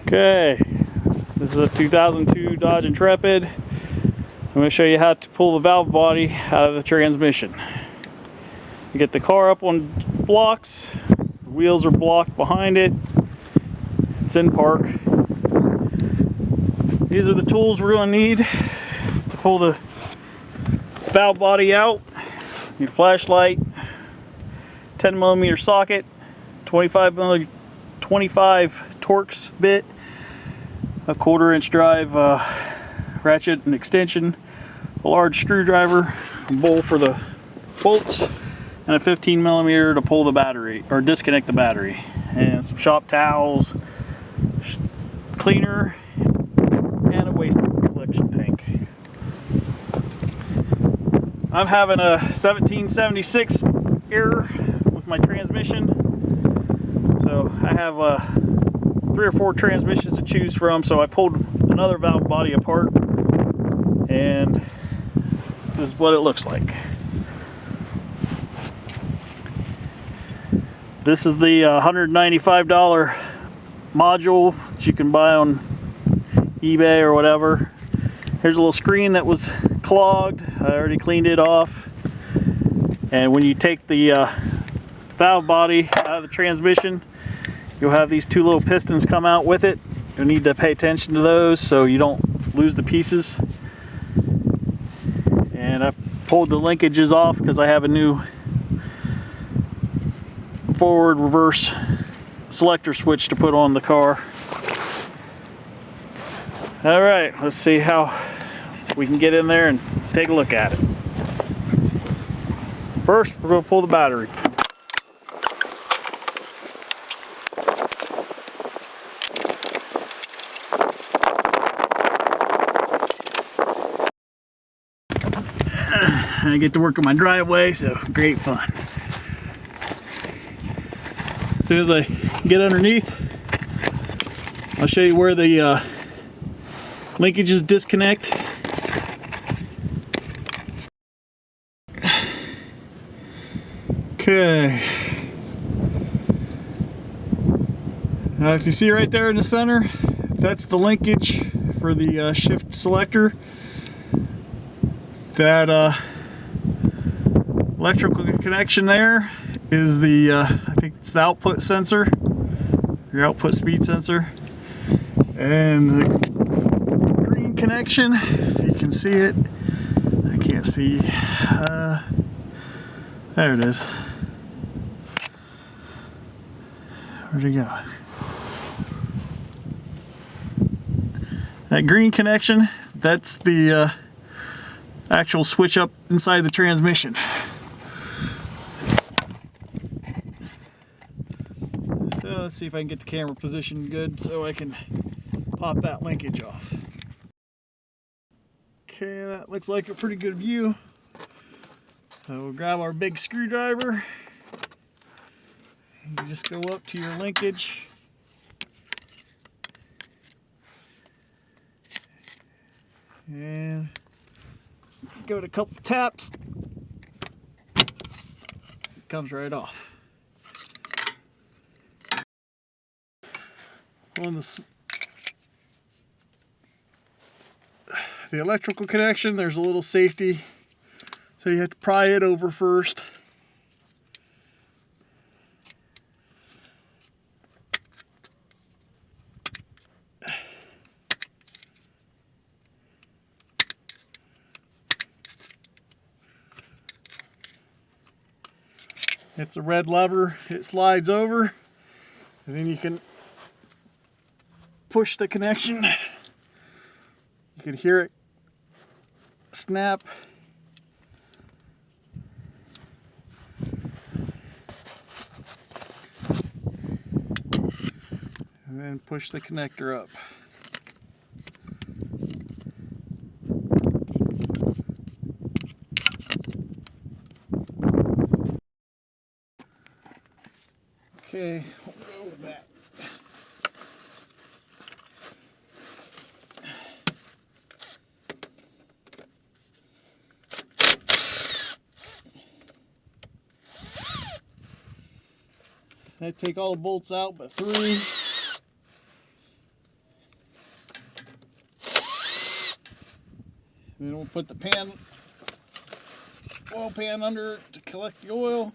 Okay, this is a 2002 Dodge Intrepid. I'm going to show you how to pull the valve body out of the transmission. You get the car up on blocks, the wheels are blocked behind it, it's in park. These are the tools we're going to need to pull the valve body out. You need a flashlight, 10mm socket, 25 Torx bit, a 1/4-inch drive ratchet and extension, a large screwdriver, a bowl for the bolts, and a 15mm to pull the battery or disconnect the battery, and some shop towels, cleaner, and a waste collection tank. I'm having a 1776 error with my transmission, so I have 3 or 4 transmissions to choose from, so I pulled another valve body apart, and this is what it looks like. This is the $195 module that you can buy on eBay or whatever. Here's a little screen that was clogged. I already cleaned it off. And when you take the valve body out of the transmission, you'll have these 2 little pistons come out with it. You'll need to pay attention to those so you don't lose the pieces. And I pulled the linkages off because I have a new forward reverse selector switch to put on the car. Alright, let's see how we can get in there and take a look at it. First, we're going to pull the battery. I get to work on my driveway, so great fun. As soon as I get underneath, I'll show you where the linkages disconnect. Okay. Now if you see right there in the center, that's the linkage for the shift selector. That electrical connection there is the, I think it's the output sensor, your output speed sensor. And the green connection, if you can see it, I can't see, there it is. Where'd it go? That green connection, that's the actual switch up inside the transmission. So let's see if I can get the camera positioned good so I can pop that linkage off. Okay, that looks like a pretty good view. So we'll grab our big screwdriver. You just go up to your linkage. And give it a couple taps. It comes right off. On the electrical connection, there's a little safety, so you have to pry it over first. It's a red lever, it slides over, and then you can push the connection. You can hear it snap. And then push the connector up. Okay, we'll go with that. I take all the bolts out but 3. Then we'll put the pan, oil pan under it to collect the oil.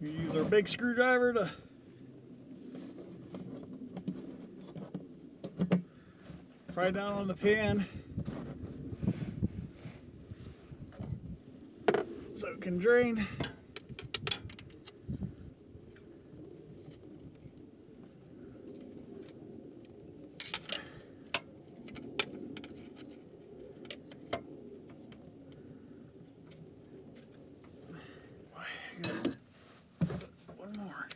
We use our big screwdriver to pry down on the pan so it can drain. One more.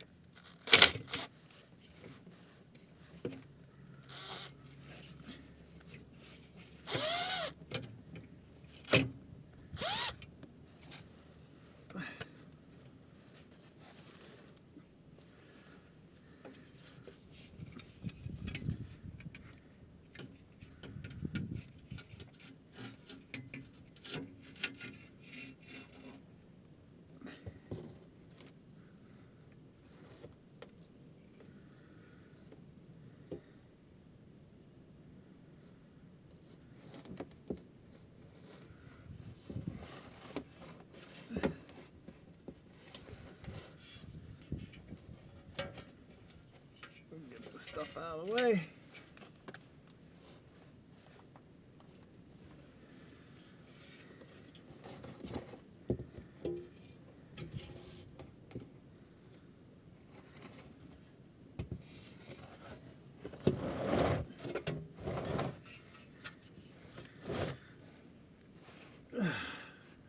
Get the stuff out of the way.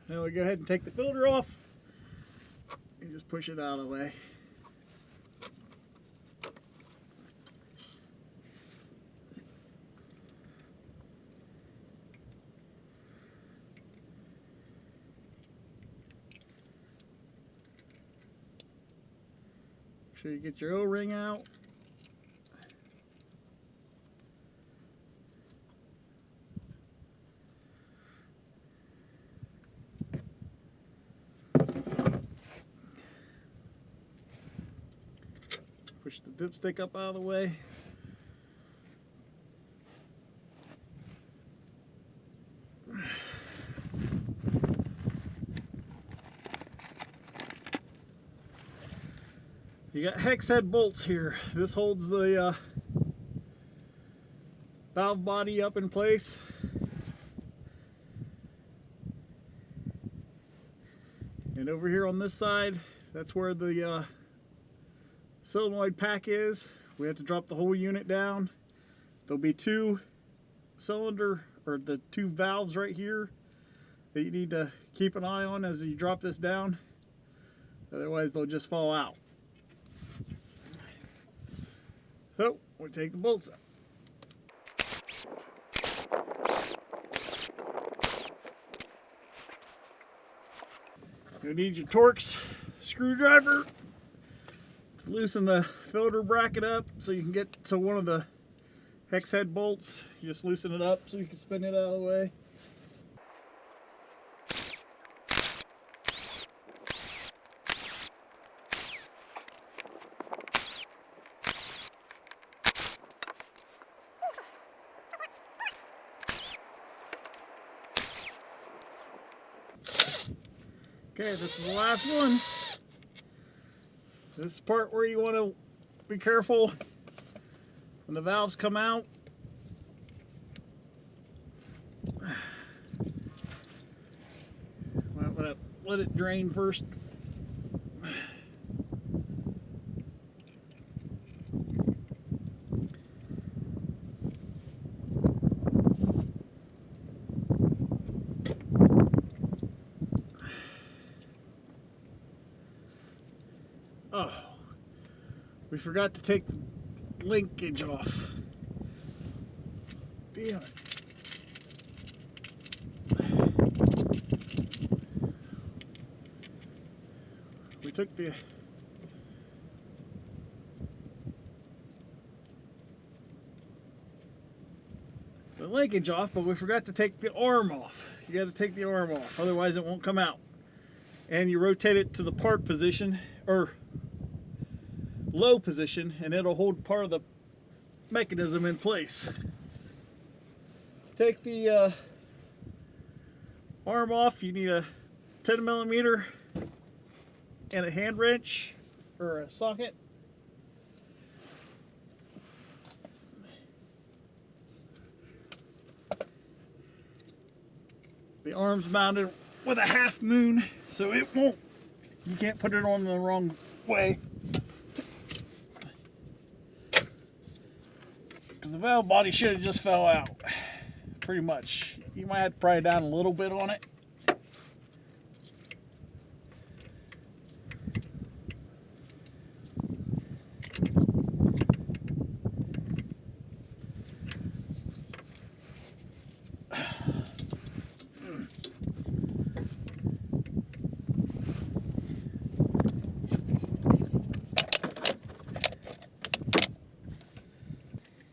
Now we go ahead and take the filter off and just push it out of the way. Make sure you get your O-ring out. Push the dipstick up out of the way. You got hex head bolts here. This holds the valve body up in place. And over here on this side, that's where the solenoid pack is. We have to drop the whole unit down. There'll be two cylinder, or the two valves right here that you need to keep an eye on as you drop this down. Otherwise they'll just fall out. So we take the bolts out. You'll need your Torx screwdriver to loosen the filter bracket up so you can get to one of the hex head bolts. You just loosen it up so you can spin it out of the way. Okay, this is the last one. This is the part where you want to be careful when the valves come out. I'm going to let it drain first. Oh, we forgot to take the linkage off. Damn it. took the linkage off, but we forgot to take the arm off. You got to take the arm off, otherwise it won't come out. And you rotate it to the park position, or low position, and it'll hold part of the mechanism in place. To take the arm off, you need a 10mm and a hand wrench or a socket. The arm's mounted with a half moon, so it won't, you can't put it on the wrong way. Because the valve body should have just fell out, pretty much. You might have to pry down a little bit on it.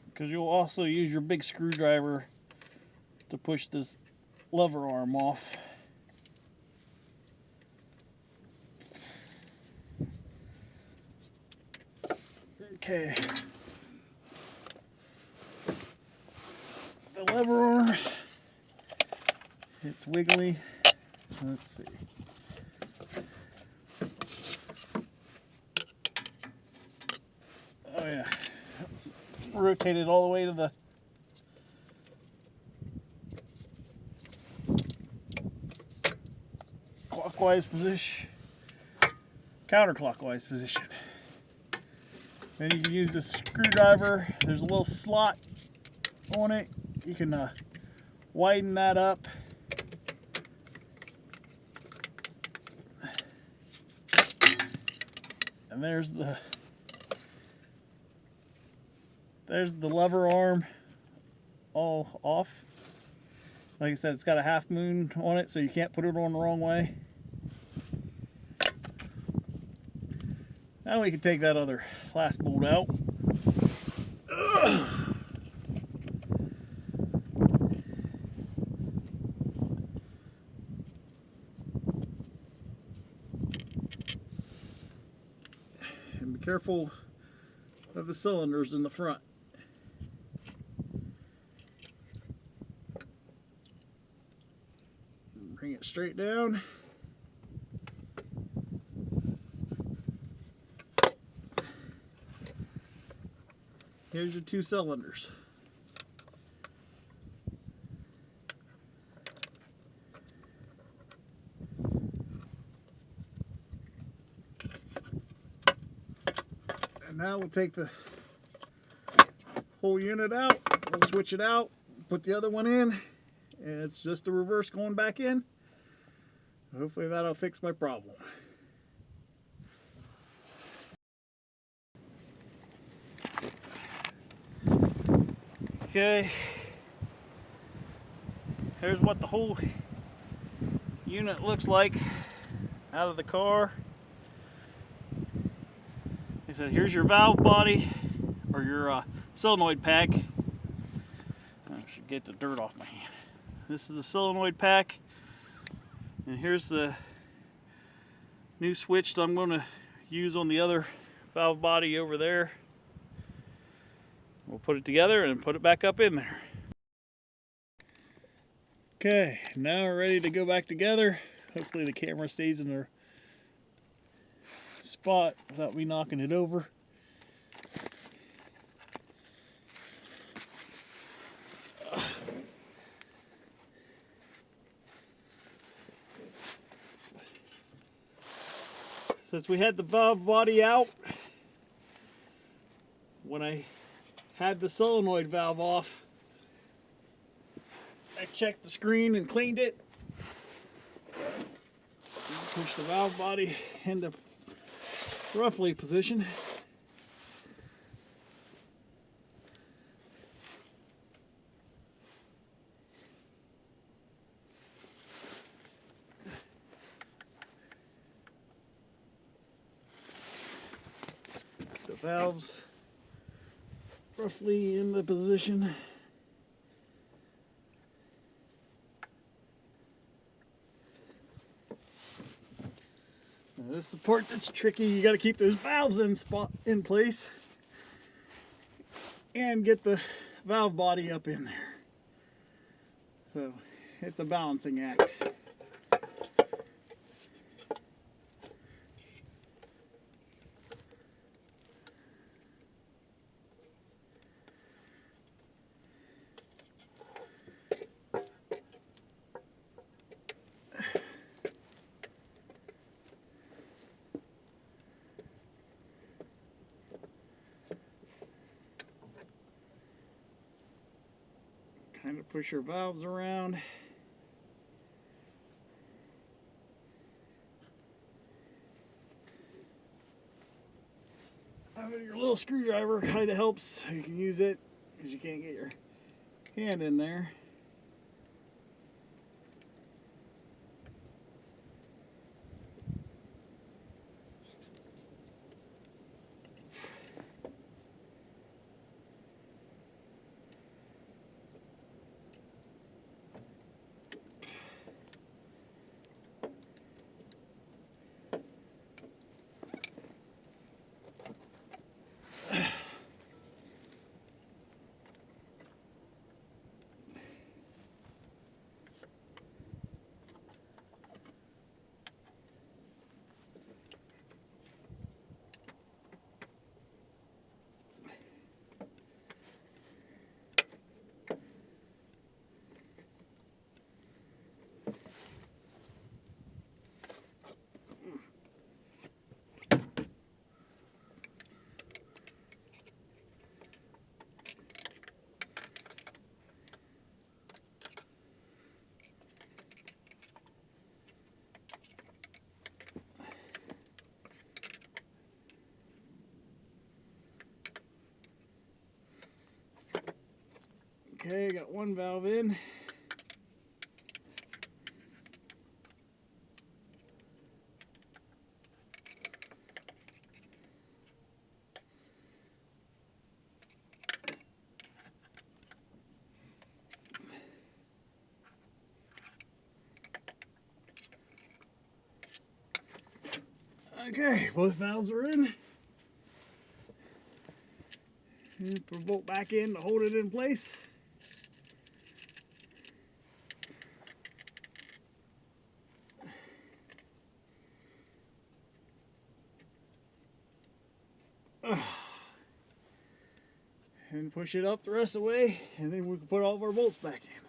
Because you'll also use your big screwdriver to push this lever arm off. Okay. The lever arm, it's wiggly. Let's see. Oh yeah. Rotate it all the way to the clockwise position, counterclockwise position. Then you can use the screwdriver. There's a little slot on it. You can widen that up. And there's the lever arm all off. Like I said, it's got a half moon on it, so you can't put it on the wrong way. Now we can take that other last bolt out. And be careful of the cylinders in the front. Bring it straight down. Here's your 2 cylinders. And now we'll take the whole unit out. We'll switch it out, put the other one in, and it's just the reverse going back in. Hopefully that'll fix my problem. Okay, here's what the whole unit looks like out of the car. They said here's your valve body, or your solenoid pack. I should get the dirt off my hand. This is the solenoid pack, and here's the new switch that I'm going to use on the other valve body over there. We'll put it together and put it back up in there. Okay, now we're ready to go back together. Hopefully the camera stays in their spot without me knocking it over. Since we had the valve body out, when I had the solenoid valve off, I checked the screen and cleaned it. Push the valve body into roughly position. Valves roughly in the position. Now this is the part that's tricky. You got to keep those valves in place and get the valve body up in there. So it's a balancing act. Kind of push your valves around. Having your little screwdriver kind of helps. You can use it because you can't get your hand in there. Okay, got one valve in. Okay, both valves are in. And put a bolt back in to hold it in place. And push it up the rest of the way, and then we can put all of our bolts back in.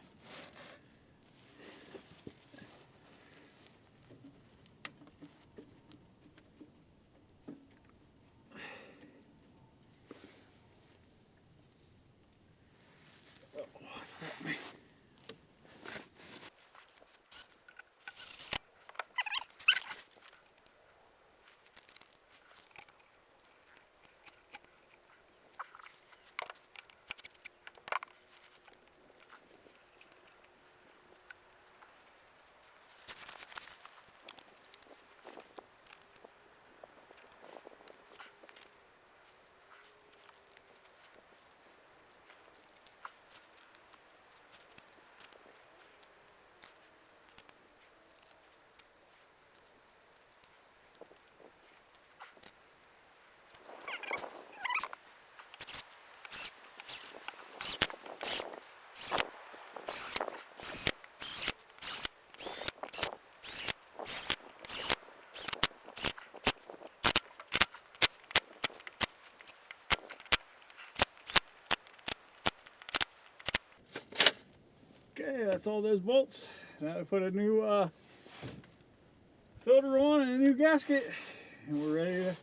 Okay, that's all those bolts. Now I put a new filter on and a new gasket, and we're ready to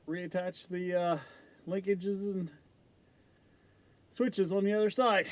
reattach the linkages and switches on the other side.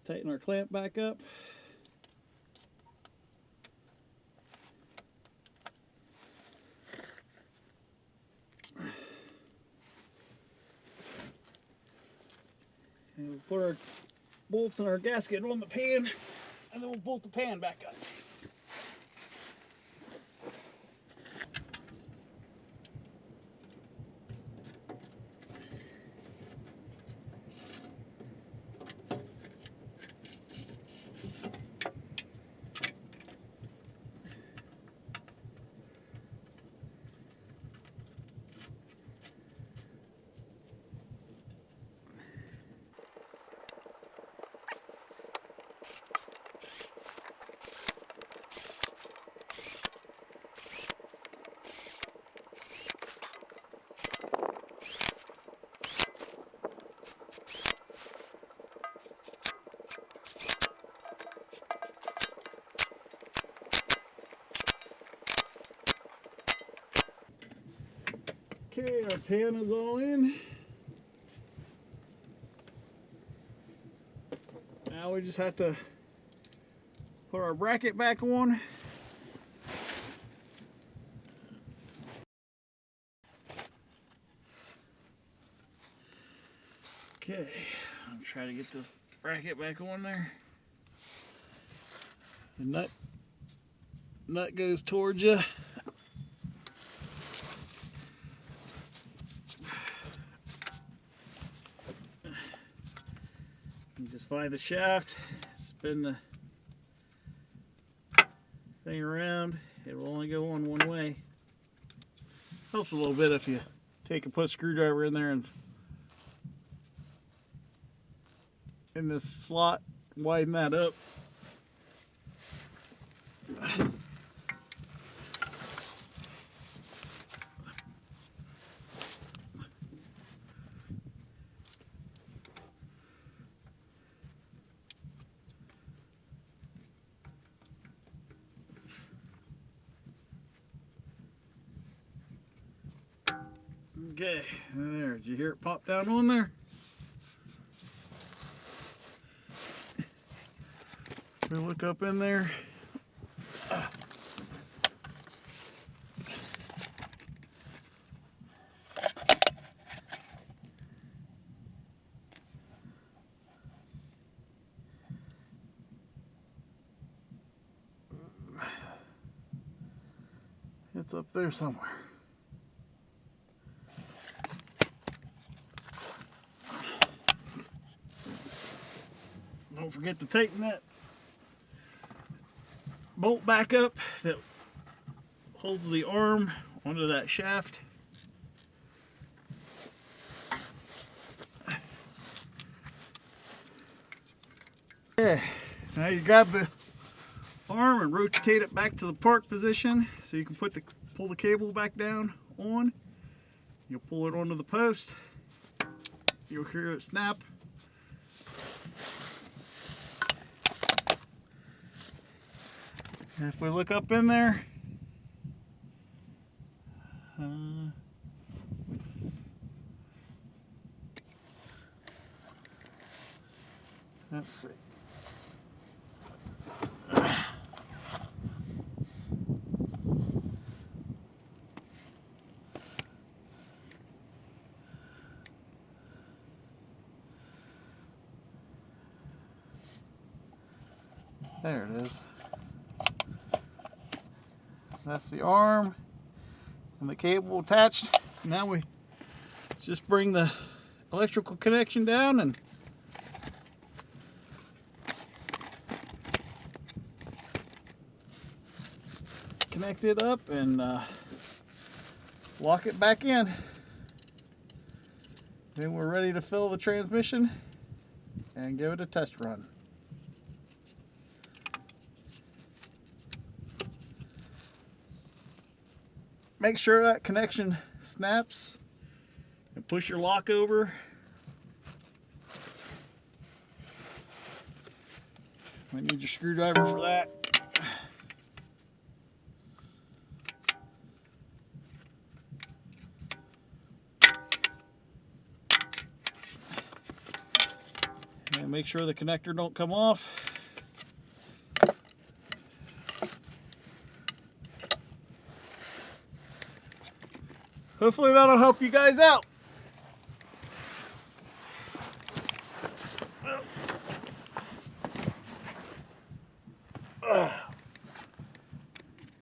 Tighten our clamp back up. And we'll put our bolts in our gasket on the pan, and then we'll bolt the pan back up. Okay, our pan is all in. Now we just have to put our bracket back on. Okay, I'll try to get this bracket back on there. The nut goes towards you. Just find the shaft, spin the thing around. It will only go on one way. Helps a little bit if you take and put a screwdriver in there and in this slot, widen that up. Okay, there, did you hear it pop down on there? We look up in there. It's up there somewhere. Don't forget to tighten that bolt back up that holds the arm onto that shaft. Okay, now you grab the arm and rotate it back to the park position so you can pull the cable back down on. You'll pull it onto the post. You'll hear it snap. And if we look up in there, let's see. There it is. That's the arm and the cable attached. Now we just bring the electrical connection down and connect it up and lock it back in. Then we're ready to fill the transmission and give it a test run. Make sure that connection snaps and push your lock over. Might need your screwdriver for that. And make sure the connector don't come off. Hopefully that'll help you guys out.